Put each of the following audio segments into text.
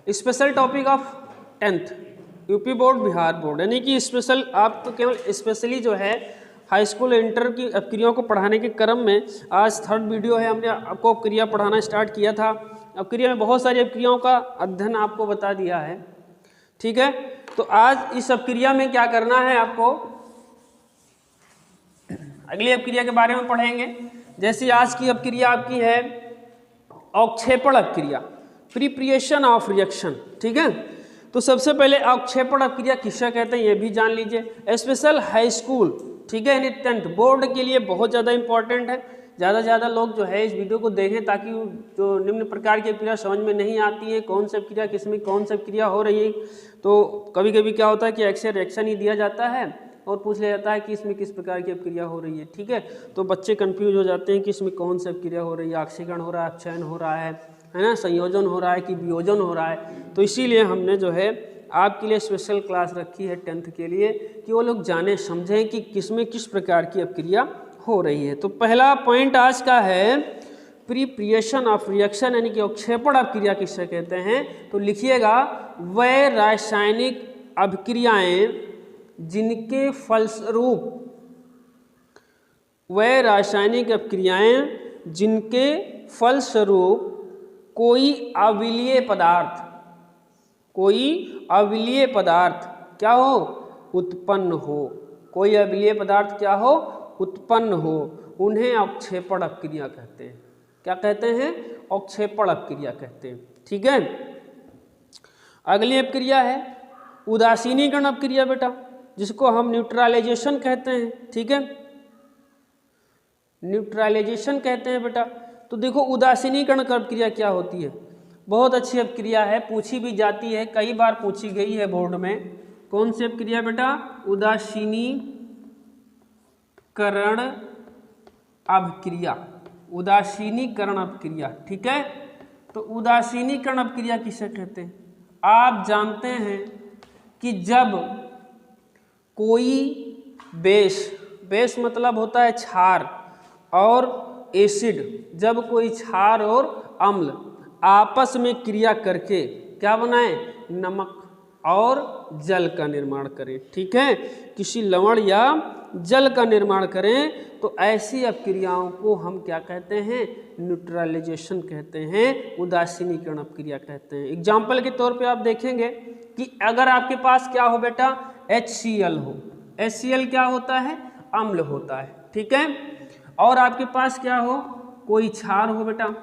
Special topic of 10th UP board Bihar board, यानी कि special, आप तो केवल स्पेशली जो है हाई स्कूल इंटर की अपक्रियाओं को पढ़ाने के क्रम में आज 3rd वीडियो है। हमने आपको अपक्रिया पढ़ाना स्टार्ट किया था। अपक्रिया में बहुत सारी अपक्रियाओं का अध्ययन आपको बता दिया है, ठीक है। तो आज इस अपक्रिया में क्या करना है, आपको अगली अपक्रिया के बारे में पढ़ेंगे। जैसे आज की अपक्रिया आपकी है अवक्षेपण अपक्रिया, प्रिपरेशन ऑफ रिएक्शन, ठीक है। तो सबसे पहले अवक्षेपण अपक्रिया किसे कहते हैं ये भी जान लीजिए। स्पेशल हाई स्कूल, ठीक है, यानी 10th बोर्ड के लिए बहुत ज़्यादा इंपॉर्टेंट है। ज़्यादा से ज़्यादा लोग जो है इस वीडियो को देखें ताकि जो निम्न प्रकार की अपक्रिया समझ में नहीं आती है, कौन सी अपक्रिया किसमें कौन सी अपक्रिया हो रही है। तो कभी कभी क्या होता है कि एक्शन रिएक्शन ही दिया जाता है और पूछ लिया जाता है कि इसमें किस प्रकार की अपक्रिया हो रही है, ठीक है। तो बच्चे कंफ्यूज हो जाते हैं कि इसमें कौन सी अपक्रिया हो रही है, ऑक्सीकरण हो रहा है, अपचयन हो रहा है ना, संयोजन हो रहा है कि वियोजन हो रहा है। तो इसीलिए हमने जो है आपके लिए स्पेशल क्लास रखी है 10th के लिए कि वो लोग जाने समझें कि किसमें किस प्रकार की अपक्रिया हो रही है। तो पहला पॉइंट आज का है प्रिपरेशन ऑफ रिएक्शन, यानी कि अवक्षेपण अपक्रिया किसे कहते हैं। तो लिखिएगा वह रासायनिक अपक्रियाएं जिनके फलस्वरूप, वह रासायनिक अपक्रियाएं जिनके फलस्वरूप कोई अविलीय पदार्थ, कोई अविलीय पदार्थ क्या हो, उत्पन्न हो, कोई अविलीय पदार्थ क्या हो, उत्पन्न हो, उन्हें अवक्षेपण अपक्रिया कहते हैं। क्या कहते हैं, अवक्षेपण अपक्रिया कहते हैं, ठीक है। अगली अपक्रिया है उदासीनीकरण अपक्रिया बेटा, जिसको हम न्यूट्रलाइजेशन कहते हैं, ठीक है, न्यूट्रलाइजेशन कहते हैं बेटा। तो देखो उदासीनीकरण अपक्रिया क्या होती है, बहुत अच्छी अपक्रिया है, पूछी भी जाती है, कई बार पूछी गई है बोर्ड में। कौन सी अपक्रिया बेटा, उदासीनीकरण अपक्रिया, उदासीनीकरण अपक्रिया, ठीक है। तो उदासीनीकरण अपक्रिया किसे कहते हैं, आप जानते हैं कि जब कोई बेस मतलब होता है क्षार, और एसिड, जब कोई क्षार और अम्ल आपस में क्रिया करके क्या बनाए, नमक और जल का निर्माण करें, ठीक है, किसी लवण या जल का निर्माण करें, तो ऐसी अपक्रियाओं को हम क्या कहते हैं, न्यूट्रलाइजेशन कहते हैं, उदासीनीकरण अपक्रिया कहते हैं। एग्जाम्पल के तौर पे आप देखेंगे कि अगर आपके पास क्या हो बेटा, HCl हो, HCl क्या होता है, अम्ल होता है, ठीक है, और आपके पास क्या हो, कोई क्षार हो बेटा,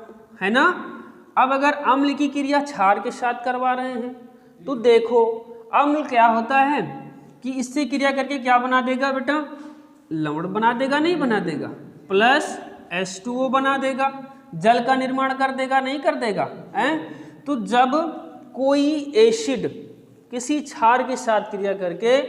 है ना। अब अगर अम्ल की क्रिया क्षार के साथ करवा रहे हैं तो देखो अम्ल क्या होता है कि इससे क्रिया करके क्या बना देगा बेटा, लवण बना देगा, नहीं बना देगा, प्लस H2O बना देगा, जल का निर्माण कर देगा, नहीं कर देगा, हैं। तो जब कोई एसिड किसी क्षार के साथ क्रिया करके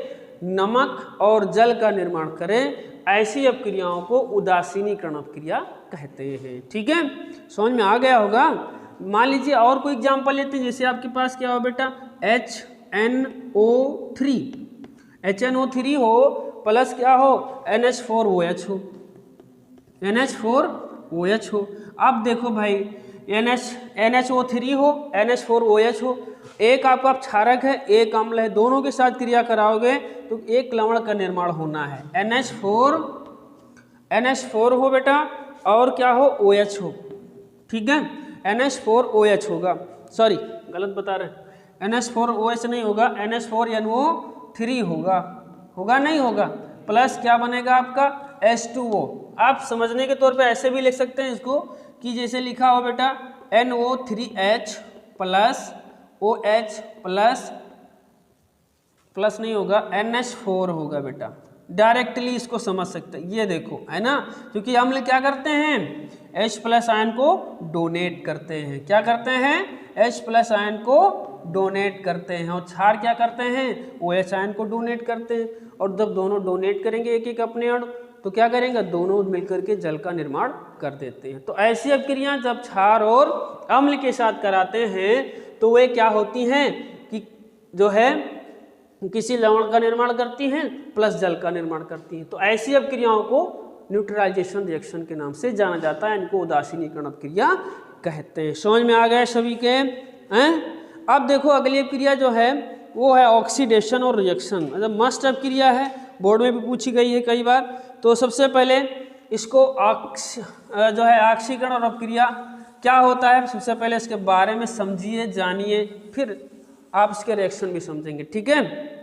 नमक और जल का निर्माण करे, ऐसी अपक्रियाओं को उदासीनीकरण अपक्रिया कहते हैं, ठीक है, समझ में आ गया होगा। मान लीजिए और कोई एग्जाम्पल लेते हैं, जैसे आपके पास क्या हो बेटा, HNO3, HNO3 हो प्लस क्या हो, NH4OH हो, NH4OH हो। अब देखो भाई NHO3 हो, NH4OH हो, एक आपका क्षारक है, एक अम्ल है, दोनों के साथ क्रिया कराओगे तो एक लवण का निर्माण होना है, NH4 हो बेटा, और क्या हो, OH हो, ठीक है, NH4OH होगा, सॉरी गलत बता रहे हैं, NH4OH नहीं होगा, NH4NO3 होगा नहीं होगा, प्लस क्या बनेगा आपका H2O। आप समझने के तौर पे ऐसे भी लिख सकते हैं इसको कि जैसे लिखा हो बेटा NO3H प्लस OH प्लस नहीं होगा, NH4 होगा बेटा, डायरेक्टली इसको समझ सकते हैं, ये देखो, है ना, क्योंकि अम्ल क्या करते हैं, H+ आयन को डोनेट करते हैं, क्या करते हैं, H+ आयन को डोनेट करते हैं, और क्षार क्या करते हैं, OH आयन को डोनेट करते हैं। और जब दोनों डोनेट करेंगे एक एक अपने अणु, तो क्या करेंगे, दोनों मिलकर के जल का निर्माण कर देते हैं। तो ऐसी अपक्रियाएं जब क्षार और अम्ल के साथ कराते हैं तो वे क्या होती हैं कि जो है किसी लवण का निर्माण करती हैं प्लस जल का निर्माण करती हैं। तो ऐसी अपक्रियाओं को न्यूट्रलाइजेशन रिएक्शन के नाम से जाना जाता है, इनको उदासीनीकरण अपक्रिया कहते हैं। समझ में आ गया सभी के हैं। अब देखो अगली अपक्रिया जो है वो है ऑक्सीडेशन और रिएक्शन, मतलब मस्ट अपक्रिया है, बोर्ड में भी पूछी गई है कई बार। तो सबसे पहले इसको जो है ऑक्सीकरण और अपक्रिया क्या होता है, सबसे पहले इसके बारे में समझिए, जानिए, फिर आप इसके रिएक्शन भी समझेंगे, ठीक है।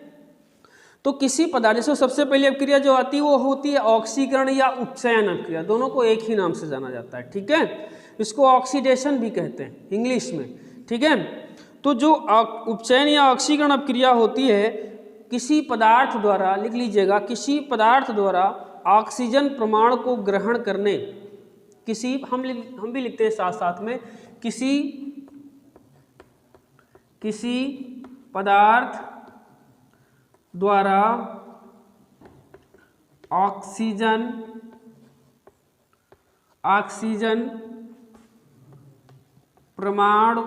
तो किसी पदार्थ से सबसे पहली अपक्रिया जो आती है वो होती है ऑक्सीकरण या उपचयन अपक्रिया, दोनों को एक ही नाम से जाना जाता है, ठीक है। इसको ऑक्सीडेशन भी कहते हैं इंग्लिश में, ठीक है। तो जो उपचयन या ऑक्सीकरण अपक्रिया होती है, किसी पदार्थ द्वारा, लिख लीजिएगा, किसी पदार्थ द्वारा ऑक्सीजन प्रमाण को ग्रहण करने, किसी हम भी लिखते हैं साथ साथ में, किसी पदार्थ द्वारा ऑक्सीजन प्रमाण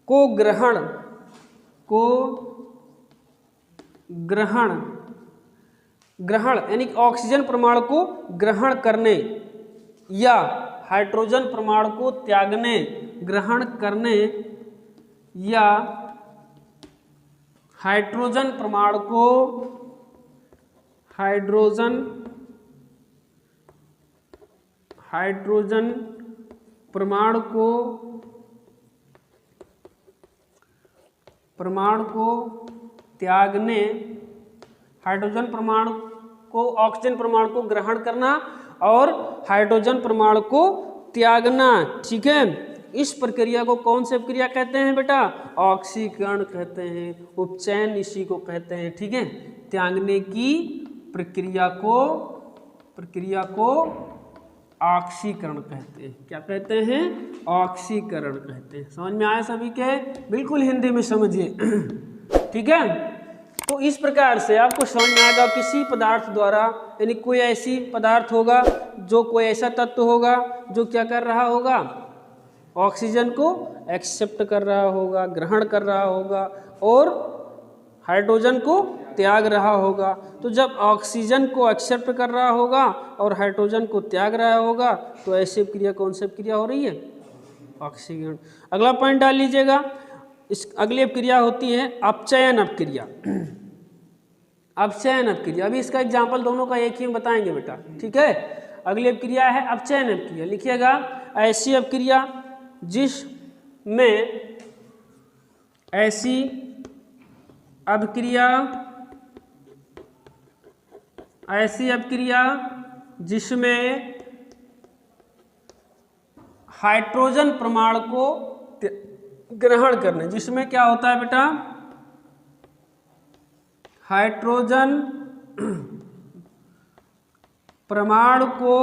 को ग्रहण यानी ऑक्सीजन प्रमाण को ग्रहण करने या हाइड्रोजन प्रमाण को त्यागने, ग्रहण करने या हाइड्रोजन प्रमाण को त्यागने, हाइड्रोजन प्रमाण को, ऑक्सीजन प्रमाण को ग्रहण करना और हाइड्रोजन प्रमाण को त्यागना, ठीक है। इस प्रक्रिया को कौन सी प्रक्रिया कहते हैं बेटा, ऑक्सीकरण कहते हैं, उपचयन इसी को कहते हैं, ठीक है। त्यागने की प्रक्रिया को ऑक्सीकरण कहते हैं, क्या कहते हैं, ऑक्सीकरण कहते हैं। समझ में आया सभी के, बिल्कुल हिंदी में समझिए, ठीक है। तो इस प्रकार से आपको समझ में आएगा किसी पदार्थ द्वारा, यानी कोई ऐसी पदार्थ होगा, जो कोई ऐसा तत्व होगा जो क्या कर रहा होगा, ऑक्सीजन को एक्सेप्ट कर रहा होगा, ग्रहण कर रहा होगा और हाइड्रोजन को त्याग रहा होगा। तो जब ऑक्सीजन को एक्सेप्ट कर रहा होगा और हाइड्रोजन को त्याग रहा होगा, तो ऐसी क्रिया कौन सी क्रिया हो रही है, ऑक्सीकरण। अगला पॉइंट डाल लीजिएगा, इस अगली अपक्रिया होती है अपचयन अपक्रिया। अपचयन अपक्रिया, अभी इसका एग्जाम्पल दोनों का एक ही में बताएंगे बेटा, ठीक है। अगली अपक्रिया है अपचयन अपक्रिया, लिखिएगा, ऐसी अपक्रिया जिसमें हाइड्रोजन प्रमाण को ग्रहण करने, जिसमें क्या होता है बेटा, हाइड्रोजन प्रमाण को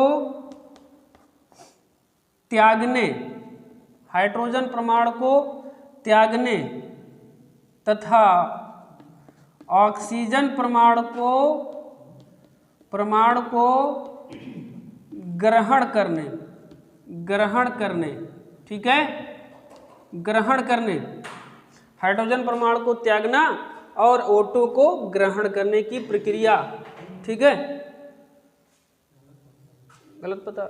त्यागने, हाइड्रोजन प्रमाण को त्यागने तथा ऑक्सीजन प्रमाण को ग्रहण करने, ठीक है, ग्रहण करने, हाइड्रोजन प्रमाण को त्यागना और O2 को ग्रहण करने की प्रक्रिया, ठीक है। गलत पता,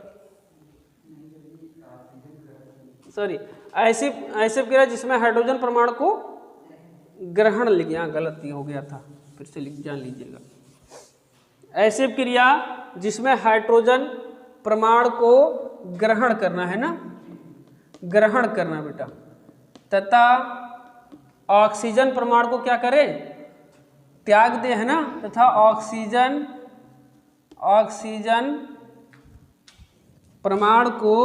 सॉरी, ऐसी प्रक्रिया जिसमें हाइड्रोजन प्रमाण को ग्रहण, लिख, यहाँ गलती हो गया था, फिर से जान लीजिएगा। ऐसी प्रक्रिया जिसमें हाइड्रोजन प्रमाण को ग्रहण करना है ना, ग्रहण करना बेटा, तथा ऑक्सीजन प्रमाण को क्या करे, त्याग दे, है ना, तथा ऑक्सीजन प्रमाण को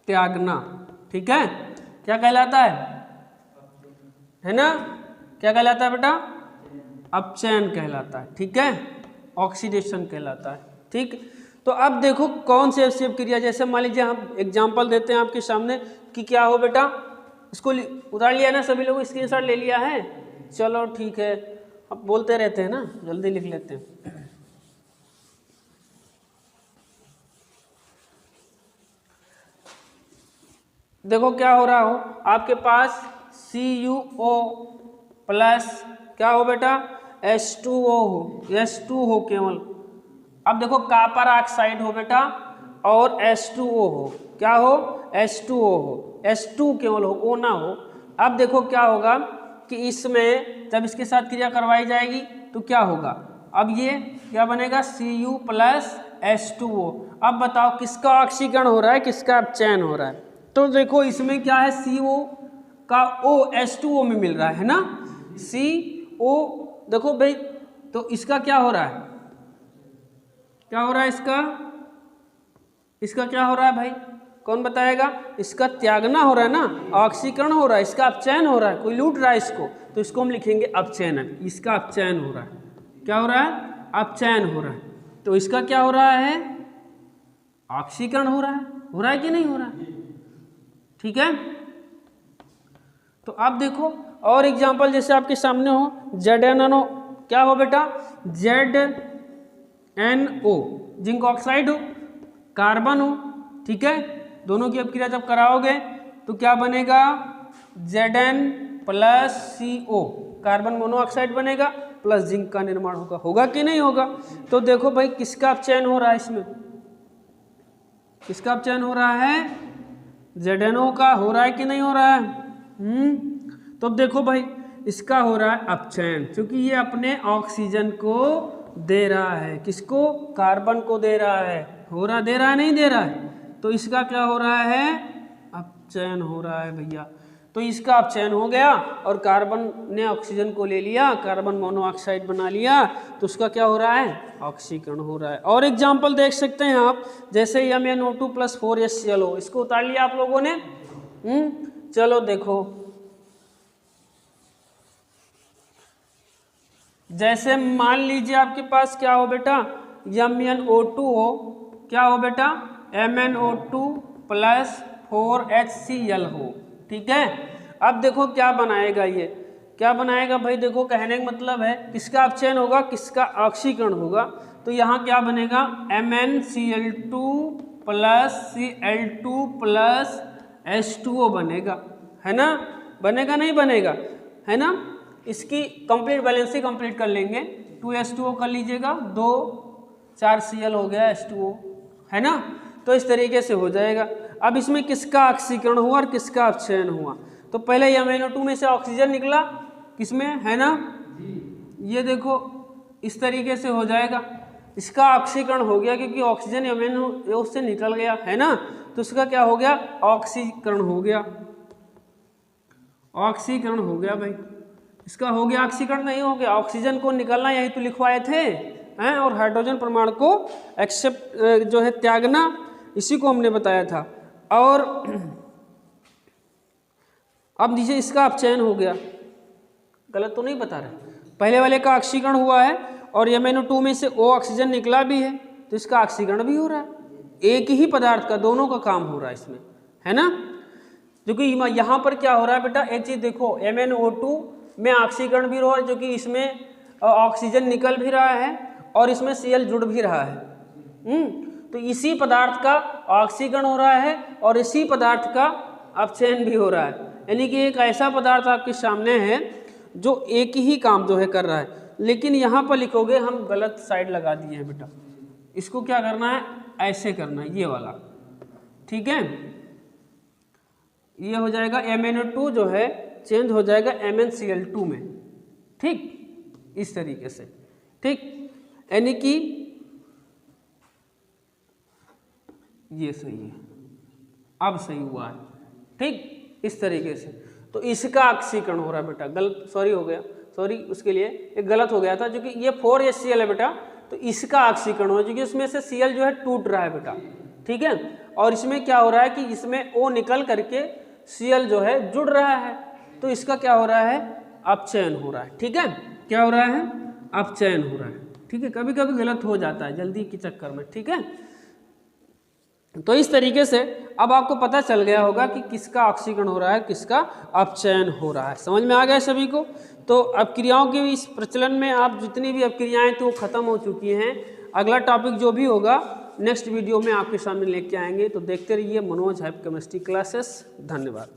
त्यागना, ठीक है, क्या कहलाता है ना, क्या कहलाता है बेटा, अपचयन कहलाता है, ठीक है, ऑक्सीडेशन कहलाता है, ठीक। तो अब देखो कौन सी ऐसी अपक्रिया, जैसे मान लीजिए हम एग्जांपल देते हैं आपके सामने कि क्या हो बेटा, इसको उतार लिया ना सभी लोगों, स्क्रीनशॉट ले लिया है, चलो ठीक है, अब बोलते रहते हैं ना, जल्दी लिख लेते हैं। देखो क्या हो रहा हो, आपके पास CuO प्लस क्या हो बेटा, H2O हो, H2 हो केवल। अब देखो कॉपर ऑक्साइड हो बेटा, और H2O हो, क्या हो, H2O हो, H2 केवल हो, O ना हो। अब देखो क्या होगा कि इसमें जब इसके साथ क्रिया करवाई जाएगी तो क्या होगा, अब ये क्या बनेगा, Cu प्लस H2O। अब बताओ किसका ऑक्सीकरण हो रहा है, किसका अपचयन हो रहा है। तो देखो इसमें क्या है, CO का O H2O में मिल रहा है ना, CO। देखो भाई तो इसका क्या हो रहा है, क्या हो रहा है इसका क्या हो रहा है भाई, कौन बताएगा। इसका त्यागना हो रहा है ना, ऑक्सीकरण हो रहा है, इसका अपचयन हो रहा है, कोई लूट रहा है इसको, तो इसको हम लिखेंगे अपचयन। इसका अपचयन हो रहा है, क्या हो रहा है, अपचयन हो रहा है। तो इसका क्या हो रहा है, ऑक्सीकरण हो रहा है कि नहीं हो रहा है, ठीक है। तो आप देखो और एग्जांपल जैसे आपके सामने हो, ZnO क्या हो बेटा, ZnO जिंक ऑक्साइड हो, कार्बन हो, ठीक है। दोनों की अब क्रिया जब कराओगे तो क्या बनेगा, Zn plus CO carbon monoxide बनेगा प्लस जिंक का निर्माण होगा, होगा कि नहीं होगा। तो देखो भाई किसका अपचयन हो रहा है, इसमें किसका अपचयन हो रहा है, ZnO का हो रहा है कि नहीं हो रहा है। तो अब देखो भाई इसका हो रहा है अपचयन, क्योंकि ये अपने ऑक्सीजन को दे रहा है, किसको, कार्बन को दे रहा है, हो रहा, दे रहा है नहीं दे रहा है। तो इसका क्या हो रहा है, अपचयन हो रहा है भैया। तो इसका अपचयन हो गया और कार्बन ने ऑक्सीजन को ले लिया, कार्बन मोनोऑक्साइड बना लिया, तो उसका क्या हो रहा है, ऑक्सीकरण हो रहा है। और एग्जाम्पल देख सकते हैं आप, जैसे MnO2 प्लस 4HCl, इसको उतार लिया आप लोगों ने। चलो देखो, जैसे मान लीजिए आपके पास क्या हो बेटा, MnO2 हो, क्या हो बेटा, MnO2 प्लस 4HCl हो, ठीक है। अब देखो क्या बनाएगा, ये क्या बनाएगा भाई, देखो कहने का मतलब है किसका अपचयन होगा, किसका ऑक्सीकरण होगा। तो यहाँ क्या बनेगा, MnCl2 plus Cl2 plus H2O बनेगा, है ना, बनेगा नहीं बनेगा, है ना। इसकी कंप्लीट बैलेंस ही कंप्लीट कर लेंगे, 2H2O कर लीजिएगा, 2 4 Cl हो गया H2O, है ना। तो इस तरीके से हो जाएगा। अब इसमें किसका ऑक्सीकरण हुआ और किसका अपचयन हुआ, तो पहले MnO2 में से ऑक्सीजन निकला, किसमें, है ना, ये देखो इस तरीके से हो जाएगा, इसका ऑक्सीकरण हो गया क्योंकि ऑक्सीजन MnO से निकल गया, है ना। तो इसका क्या हो गया, ऑक्सीकरण हो गया, ऑक्सीकरण हो गया भाई, इसका हो गया ऑक्सीकरण, नहीं हो गया, ऑक्सीजन को निकलना यही तो लिखवाए थे हैं, और हाइड्रोजन परमाणु को एक्सेप्ट जो है त्यागना, इसी को हमने बताया था। और अब नीचे इसका अपचयन हो गया, गलत तो नहीं बता रहे, पहले वाले का ऑक्सीकरण हुआ है और MnO2 में से O ऑक्सीजन निकला भी है, तो इसका ऑक्सीकरण भी हो रहा है, एक ही पदार्थ का दोनों का काम हो रहा है इसमें, है ना। क्योंकि यहाँ पर क्या हो रहा है बेटा, एक चीज देखो, MnO2 में ऑक्सीकरण भी हो रहा है, जो कि इसमें ऑक्सीजन निकल भी रहा है और इसमें Cl जुड़ भी रहा है। तो इसी पदार्थ का ऑक्सीकरण हो रहा है और इसी पदार्थ का अपचयन भी हो रहा है, यानी कि एक ऐसा पदार्थ आपके सामने है जो एक ही काम जो है कर रहा है। लेकिन यहाँ पर लिखोगे, हम गलत साइड लगा दिए हैं बेटा, इसको क्या करना है, ऐसे करना है, ये वाला, ठीक है। ये हो जाएगा MnO2 जो है चेंज हो जाएगा MnCl2 में, ठीक, इस तरीके से, ठीक, यानी कि ये सही है, अब सही हुआ है, ठीक, इस तरीके से। तो इसका ऑक्सीकरण हो रहा है बेटा, गलत, सॉरी हो गया, सॉरी उसके लिए एक गलत हो गया था, जो कि ये 4HCl है बेटा, तो इसका ऑक्सीकरण हो, क्योंकि उसमें से Cl जो है टूट रहा है बेटा, ठीक है। और इसमें क्या हो रहा है कि इसमें O निकल करके Cl जो है जुड़ रहा है, तो इसका क्या हो रहा है, अपचयन हो रहा है, ठीक है। क्या हो रहा है, अपचयन हो रहा है, ठीक है। कभी कभी गलत हो जाता है जल्दी के चक्कर में, ठीक है। तो इस तरीके से अब आपको पता चल गया होगा कि किसका ऑक्सीकरण हो रहा है, किसका अपचयन हो रहा है, समझ में आ गया सभी को। तो अपक्रियाओं के इस प्रचलन में आप जितनी भी अपक्रियाएं थी वो खत्म हो चुकी हैं। अगला टॉपिक जो भी होगा नेक्स्ट वीडियो में आपके सामने लेके आएंगे, तो देखते रहिए मनोज हाइप केमिस्ट्री क्लासेस। धन्यवाद।